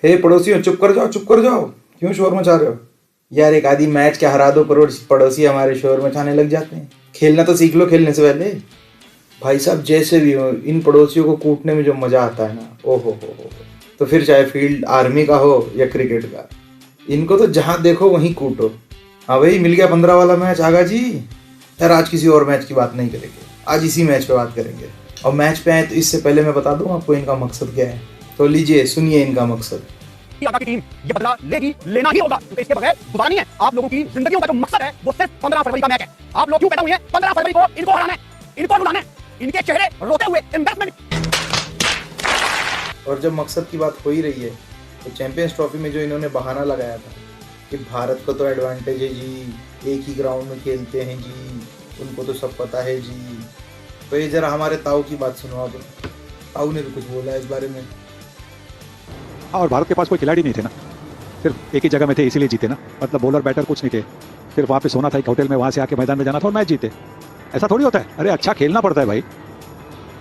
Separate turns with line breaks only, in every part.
हे पड़ोसियों, चुप कर जाओ, चुप कर जाओ। क्यों शोर मचा रहे हो यार? एक आधी मैच के हरा दो, पड़ोसी हमारे शोर मचाने लग जाते हैं। खेलना तो सीख लो खेलने से पहले। भाई साहब, जैसे भी हो, इन पड़ोसियों को कूटने में जो मजा आता है ना, ओ हो। तो फिर चाहे फील्ड आर्मी का हो या क्रिकेट का, इनको तो जहां देखो वहीं कूटो। हाँ भाई, मिल गया 15 वाला मैच। आगा जी यार, आज किसी और मैच की बात नहीं करेंगे, आज इसी मैच पे बात करेंगे। और मैच पे आए तो इससे पहले मैं बता दूं आपको इनका मकसद क्या है। तो लीजिए सुनिए इनका मकसद।
आगा की टीम ये बदला लेगी, लेना ही होगा, क्योंकि इसके बगैर गुजारा नहीं है। आप लोगों की जिंदगियों का जो मकसद है वो सिर्फ 15 फरवरी का मैच है। आप लोग क्यों पैदा हुए हैं? 15 फरवरी को इनको हराना है, इनको रुलाना है, इनके चेहरे रोते हुए एम्बैरसमेंट।
और जब मकसद की बात हो ही रही है, तो चैंपियंस ट्रॉफी में जो इन्होंने बहाना लगाया था कि भारत को तो एडवांटेज है जी, एक ही ग्राउंड में खेलते हैं जी, उनको तो सब पता है जी। तो ये जरा हमारे ताऊ की बात सुनो। अब ताऊ ने भी कुछ बोला है इस बारे में।
और भारत के पास कोई खिलाड़ी नहीं थे ना, सिर्फ एक ही जगह में थे, इसीलिए जीते ना। मतलब बॉलर बैटर कुछ नहीं थे, सिर्फ वहाँ पे सोना था एक होटल में, वहाँ से आके मैदान में जाना था और मैच जीते। ऐसा थोड़ी होता है। अरे अच्छा खेलना पड़ता है भाई,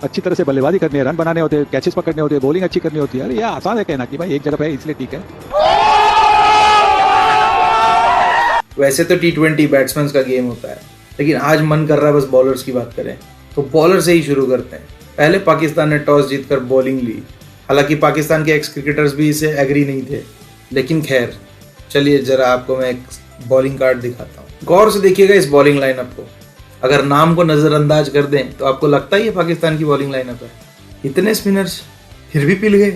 अच्छी तरह से बल्लेबाजी करनी है, रन बनाने होते हैं, कैचेस पकड़ने होते हैं, बॉलिंग अच्छी करनी होती है। अरे ये आसान है कहना कि भाई एक जगह पे इसलिए ठीक है।
वैसे तो T20 बैट्समैन का गेम होता है, लेकिन आज मन कर रहा है बस बॉलर्स की बात करें, तो बॉलर से ही शुरू करते हैं। पहले पाकिस्तान ने टॉस जीतकर बॉलिंग ली। हालांकि पाकिस्तान के एक्स क्रिकेटर्स भी इसे एग्री नहीं थे, लेकिन खैर चलिए जरा आपको मैं एक बॉलिंग कार्ड दिखाता हूँ। गौर से देखिएगा इस बॉलिंग लाइनअप को। अगर नाम को नजरअंदाज कर दें तो आपको लगता ही है पाकिस्तान की बॉलिंग लाइनअप है। इतने स्पिनर्स फिर भी पिल गए।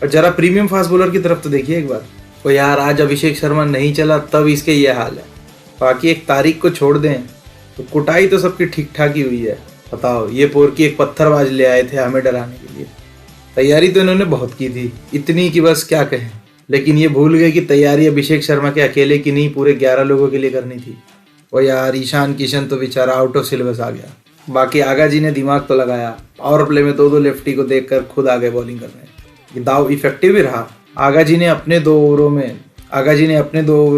और जरा प्रीमियम फास्ट बॉलर की तरफ तो देखिए एक बार। तो यार आज अभिषेक शर्मा नहीं चला तब इसके ये हाल है। बाकी एक तारीख को छोड़ दें तो कुटाई तो सबकी ठीक ठाक ही हुई है। बताओ, ये पोरकी एक पत्थरबाज ले आए थे हमें डराने के लिए। तैयारी तो इन्होंने बहुत की थी, इतनी कि बस क्या कहें। लेकिन ये भूल गए कि तैयारी अभिषेक शर्मा के अकेले की नहीं, पूरे 11 लोगों के लिए करनी थी। और यार ईशान किशन तो बेचारा आउट ऑफ सिलेबस आ गया। बाकी आगा जी ने दिमाग तो लगाया, पावर प्ले में दो लेफ्टी को देखकर खुद आ गए बॉलिंग करने। ये दाव इफेक्टिव भी रहा। आगा जी ने अपने 2 ओवरों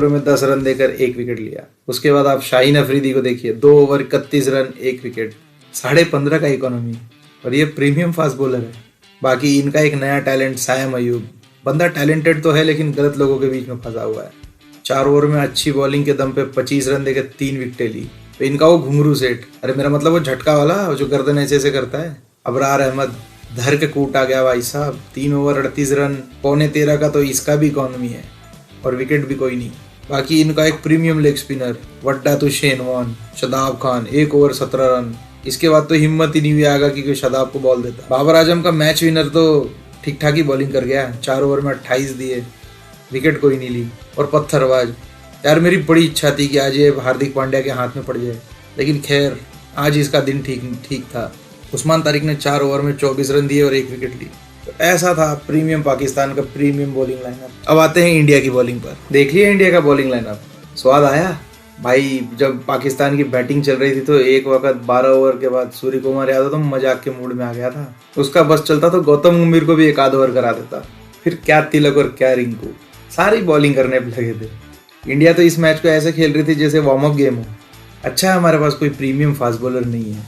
में 10 रन देकर 1 विकेट लिया। उसके बाद आप शाहीन अफरीदी को देखिए, 2 ओवर 31 रन 1 विकेट, 15.5 का इकोनॉमी। और ये प्रीमियम फास्ट बॉलर है। बाकी इनका एक नया टैलेंट सायम अयूब। बंदा टैलेंटेड तो है लेकिन गलत लोगों के बीच में फंसा हुआ है। 4 ओवर में अच्छी बॉलिंग के दम पे 25 रन देकर 3 विकेटें ली। तो इनका वो घुंघरू सेठ, अरे मेरा मतलब वो झटका वाला जो गर्दन ऐसे करता है, अबरार अहमद, धर के कूट आ गया भाई साहब। 3 ओवर 38 रन, 13.25 का तो इसका भी इकोनॉमी है और विकेट भी कोई नहीं। बाकी इनका एक प्रीमियम लेग स्पिनर वड्डा तो शेनवान शादाब खान, 1 ओवर 17 रन। इसके बाद तो हिम्मत ही नहीं हुई आगा कि कोई शादाब को बॉल देता। बाबर आजम का मैच विनर तो ठीक ठाक ही बॉलिंग कर गया, 4 ओवर में 28 दिए, विकेट कोई नहीं ली। और पत्थरबाज, यार मेरी बड़ी इच्छा थी कि आज ये हार्दिक पांड्या के हाथ में पड़ जाए, लेकिन खैर आज इसका दिन ठीक था। उस्मान तारिक ने 4 ओवर में 24 रन दिए और 1 विकेट ली। तो ऐसा था प्रीमियम पाकिस्तान का प्रीमियम बॉलिंग लाइनअप। अब आते हैं इंडिया की बॉलिंग पर। देख लिया इंडिया का बॉलिंग लाइनअप, स्वाद आया भाई। जब पाकिस्तान की बैटिंग चल रही थी तो एक वक्त 12 ओवर के बाद सूर्य कुमार यादव तो मजाक के मूड में आ गया था। उसका बस चलता तो गौतम गंभीर को भी 1 आध ओवर करा देता। फिर क्या तिलक और क्या रिंकू, सारी बॉलिंग करने पे लगे थे। इंडिया तो इस मैच को ऐसे खेल रही थी जैसे वार्म अप गेम हो। अच्छा है हमारे पास कोई प्रीमियम फास्ट बॉलर नहीं है।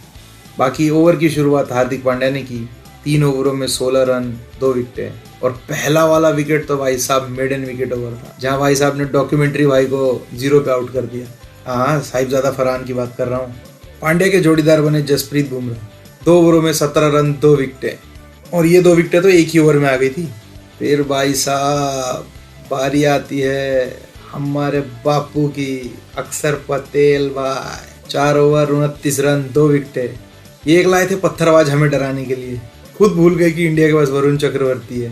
बाकी ओवर की शुरुआत हार्दिक पांड्या ने की, 3 ओवरों में 16 रन 2 विकेटें। और पहला वाला विकेट तो भाई साहब मेडन विकेट ओवर था, जहां भाई साहब ने डॉक्यूमेंट्री भाई को 0 पे आउट कर दिया। हाँ, साहिबजादा फरहान की बात कर रहा हूँ। पांड्या के जोड़ीदार बने जसप्रीत बुमराह, 2 ओवरों में 17 रन 2 विकेटें। और ये 2 विकेटें तो एक ही ओवर में आ गई थी। फिर भाई साहब बारी आती है हमारे बापू की, अक्षर पटेल भाई, 4 ओवर 29 रन 2 विकेटें। ये एक लाए थे पत्थरबाज हमें डराने के लिए। खुद भूल गए कि इंडिया के पास वरुण चक्रवर्ती है।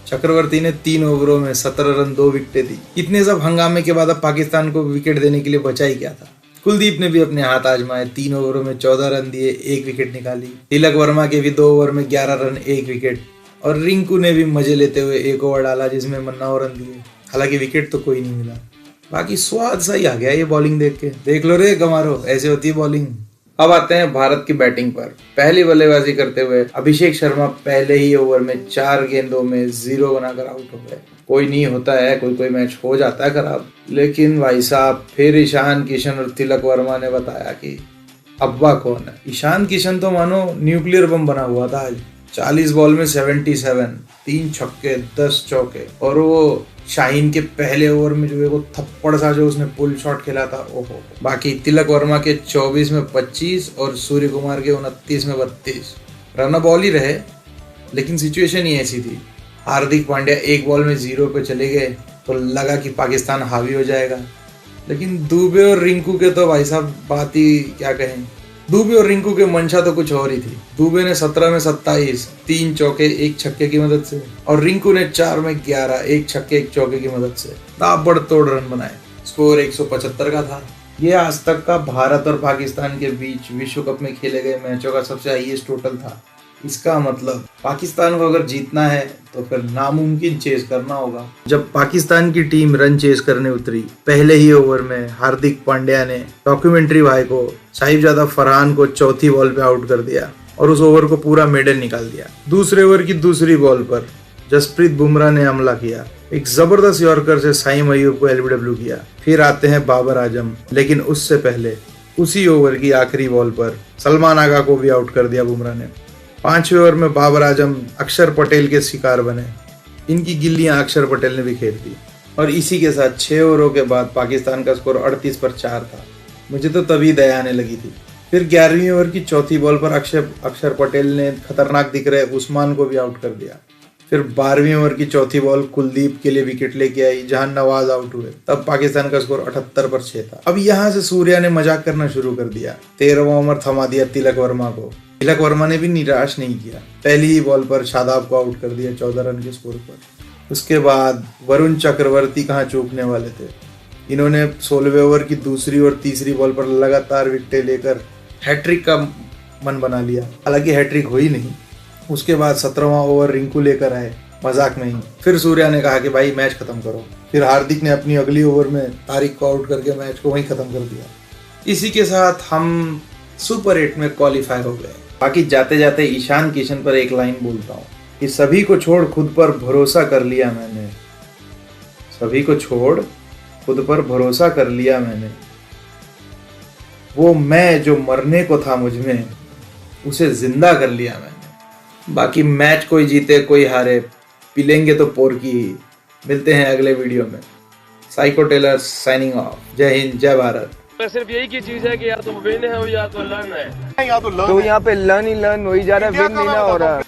चक्रवर्ती ने 3 ओवरों में 17 रन 2 विकेटें दी। इतने सब हंगामे के बाद अब पाकिस्तान को विकेट देने के लिए बचा ही क्या था। कुलदीप ने भी अपने हाथ आजमाए, 3 ओवरों में 14 रन दिए, 1 विकेट निकाली। तिलक वर्मा के भी 2 ओवर में 11 रन 1 विकेट। और रिंकू ने भी मजे लेते हुए 1 ओवर डाला जिसमें 59 रन दिए। हालांकि विकेट तो कोई नहीं मिला। बाकी स्वाद सही आ गया ये बॉलिंग देख के। देख लो रे गमारो, ऐसे होती है बॉलिंग। अब आते हैं भारत की बैटिंग पर। पहली बल्लेबाजी करते हुए अभिषेक शर्मा पहले ही ओवर में 4 गेंदों में 0 बनाकर आउट हो गए। कोई नहीं होता है, कोई मैच हो जाता है खराब। लेकिन भाई साहब फिर ईशान किशन और तिलक वर्मा ने बताया कि अब्बा कौन है? ईशान किशन तो मानो न्यूक्लियर बम बना हुआ था आज। 40 बॉल में 77, 3 छक्के 10 चौके, और वो शाहीन के पहले ओवर में जो है वो थप्पड़ सा जो उसने पुल शॉट खेला था, ओहो। बाकी तिलक वर्मा के 24 में 25 और सूर्य कुमार के 29 में 32 रन बॉल ही रहे, लेकिन सिचुएशन ही ऐसी थी। हार्दिक पांड्या एक बॉल में 0 पे चले गए तो लगा कि पाकिस्तान हावी हो जाएगा, लेकिन दुबे और रिंकू के तो भाई साहब बात ही क्या कहें। दुबे और रिंकू के मंशा तो कुछ और ही थी। दुबे ने 17 में 27, 3 चौके 1 छक्के की मदद से, और रिंकू ने 4 में 11, 1 छक्के 1 चौके की मदद से ताबड़तोड़ रन बनाए। स्कोर 175 का था। ये आज तक का भारत और पाकिस्तान के बीच विश्व कप में खेले गए मैचों का सबसे हाईएस्ट टोटल था। इसका मतलब पाकिस्तान को अगर जीतना है तो फिर नामुमकिन चेस करना होगा। जब पाकिस्तान की टीम रन चेस करने उतरी, पहले ही ओवर में हार्दिक पांड्या ने डॉक्यूमेंट्री भाई को, साहिबजादा फरहान को चौथी बॉल पे आउट कर दिया और उस ओवर को पूरा मेडल निकाल दिया। दूसरे ओवर की दूसरी बॉल पर जसप्रीत बुमराह ने हमला किया, एक जबरदस्त यॉर्कर से साइम अयूब को एलबीडब्ल्यू किया। फिर आते हैं बाबर आजम, लेकिन उससे पहले उसी ओवर की आखिरी बॉल पर सलमान आगा को भी आउट कर दिया बुमराह ने। 5वें ओवर में बाबर आजम अक्षर पटेल के शिकार बने। इनकी गिल्लियां अक्षर पटेल ने भी खेल दी, और इसी के साथ 6 ओवरों के बाद पाकिस्तान का स्कोर 38 पर 4 था। मुझे तो तभी दया आने लगी थी। फिर 11वीं ओवर की चौथी बॉल पर अक्षर पटेल ने खतरनाक दिख रहे उस्मान को भी आउट कर दिया। फिर 12वीं ओवर की चौथी बॉल कुलदीप के लिए विकेट लेके आई, जहां नवाज आउट हुए। तब पाकिस्तान का स्कोर 78 पर 6 था। अब यहाँ से सूर्या ने मजाक करना शुरू कर दिया। 13वां ओवर थमा दिया तिलक वर्मा को। तिलक वर्मा ने भी निराश नहीं किया, पहली ही बॉल पर शादाब को आउट कर दिया 14 रन के स्कोर पर। उसके बाद वरुण चक्रवर्ती कहाँ चूकने वाले थे। इन्होंने 16वें ओवर की दूसरी और तीसरी बॉल पर लगातार विकेटें लेकर हैट्रिक का मन बना लिया। हालांकि हैट्रिक हुई नहीं। उसके बाद 17वां ओवर रिंकू लेकर आए, मजाक में ही। फिर सूर्या ने कहा कि भाई मैच खत्म करो। फिर हार्दिक ने अपनी अगली ओवर में तारिक को आउट करके मैच को वहीं खत्म कर दिया। इसी के साथ हम सुपर 8 में क्वालिफाई हो गए। बाकी जाते जाते ईशान किशन पर एक लाइन बोलता हूँ कि सभी को छोड़ खुद पर भरोसा कर लिया मैंने। सभी को छोड़ खुद पर भरोसा कर लिया मैंने। वो मैं जो मरने को था मुझ में, उसे जिंदा कर लिया मैंने। बाकी मैच कोई जीते कोई हारे, पिलेंगे तो पोर की ही। मिलते हैं अगले वीडियो में। Psycho tailor signing off. जय हिंद, जय भारत।
सिर्फ यही की चीज है कि या तो विन है या तो लर्न है।
तो यहाँ पे लर्न ही लर्न हो ही जा रहा है, विन नहीं ना हो रहा है।